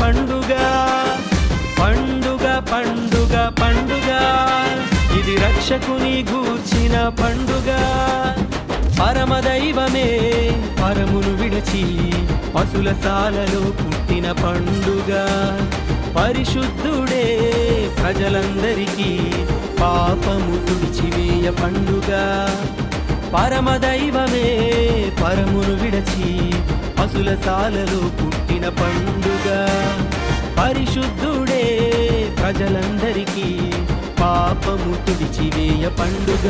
పండుగ పండుగ పండుగ పండుగ ఇది రక్షకుని గూర్చిన పండుగ పరమదైవమే పరమును విడచి పశుల సాలలో పుట్టిన పండుగ పరిశుద్ధుడే ప్రజలందరికీ పాపము తుడిచివేయ పండుగ పరమదైవమే పరమును విడచి పశుల సాలలో పుట్టిన పండుగ పరిశుద్ధుడే ప్రజలందరికీ పాపము తుడిచివేయ పండుగ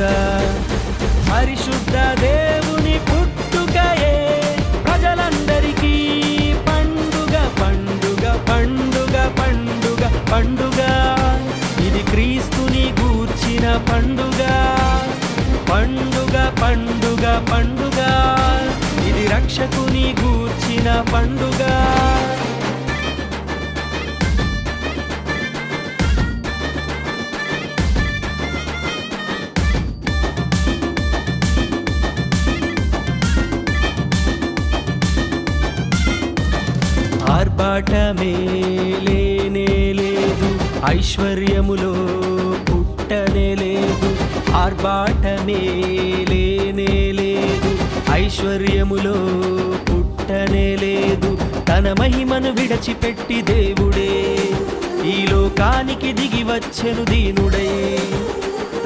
పరిశుద్ధ దేవుని పుట్టుకయే ప్రజలందరికీ పండుగ పండుగ పండుగ పండుగ పండుగ ఇది క్రీస్తుని గూర్చిన పండుగ పండుగ పండుగ పండుగ ఇది రక్షకుని గూర్చిన పండుగ ఆర్భాటమే లేనే లేదు ఐశ్వర్యములో పుట్టనే లేదు ఆర్భాటమే లేనే లేదు ఐశ్వర్యములో పుట్టనే లేదు తన మహిమను విడచిపెట్టి దేవుడే ఈ లోకానికి దిగి వచ్చెను దీనుడై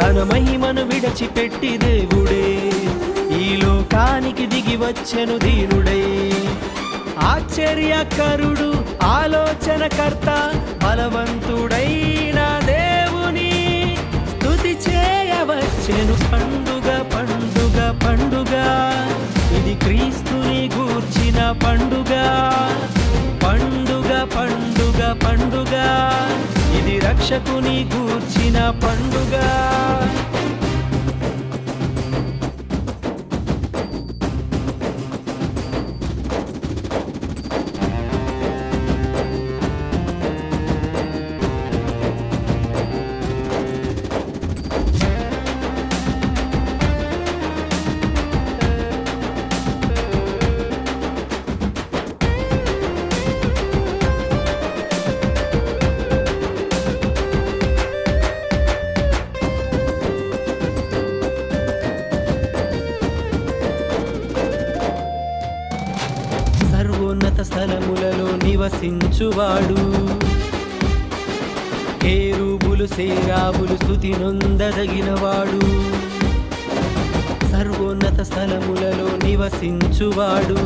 తన మహిమను విడచిపెట్టి దేవుడే ఈ లోకానికి దిగి వచ్చెను దీనుడై ఆశ్చర్యకరుడు ఆలోచనకర్త బలవంతుడైన దేవుని స్తుతి చేయవచ్చెను పండుగ పండుగ పండుగ ఇది క్రీస్తుని గూర్చిన పండుగ పండుగ పండుగ పండుగ ఇది రక్షకుని గూర్చిన పండుగ సర్వోన్నత స్థలములలో నివసించువాడు కేరూబులు సేరాబులు స్తుతి నొందదగినవాడు సర్వోన్నత స్థలములలో నివసించువాడు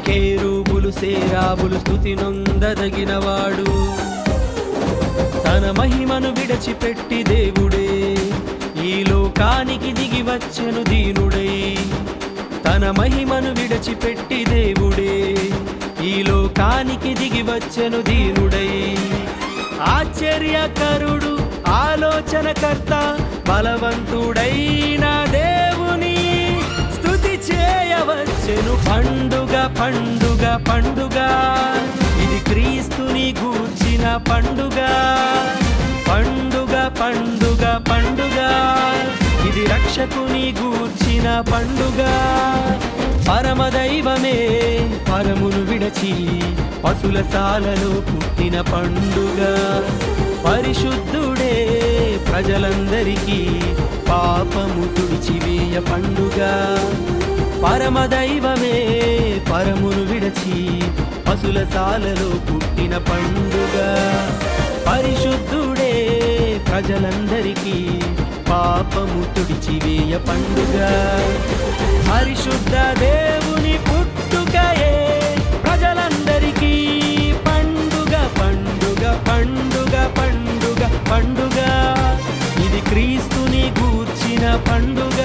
కేరూబులు సేరాబులు స్తుతి నొందదగినవాడు తన మహిమను విడచిపెట్టి దేవుడే ఈ లోకానికి దిగి వచ్చెను దీనుడై తన మహిమను విడచిపెట్టి దేవుడే ఈ లోకానికి దిగి వచ్చెను దీనుడై ఆశ్చర్యకరుడు ఆలోచనకర్త బలవంతుడైన దేవుని స్తుతి చేయవచ్చెను పండుగ పండుగ పండుగ ఇది క్రీస్తుని గూర్చిన పండుగ పండుగ పండుగ పండుగ ఇది రక్షకుని గూర్చిన పండుగ పరమదైవమే పరమును విడచి పశుల సాలలో పుట్టిన పండుగ పరిశుద్ధుడే ప్రజలందరికీ పాపము తుడిచివేయ పండుగ పరమదైవమే పరమును విడచి పశుల సాలలో పుట్టిన పండుగ పరిశుద్ధుడే ప్రజలందరికీ పాపము తుడిచివేయ పండుగ పరిశుద్ధ దేవుని పుట్టుకయే ప్రజలందరికీ పండుగ పండుగ పండుగ పండుగ పండుగ ఇది క్రీస్తుని గూర్చిన పండుగ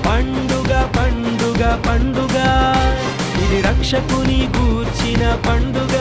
పండుగ పండుగ పండుగ ఇది రక్షకుని గూర్చిన పండుగ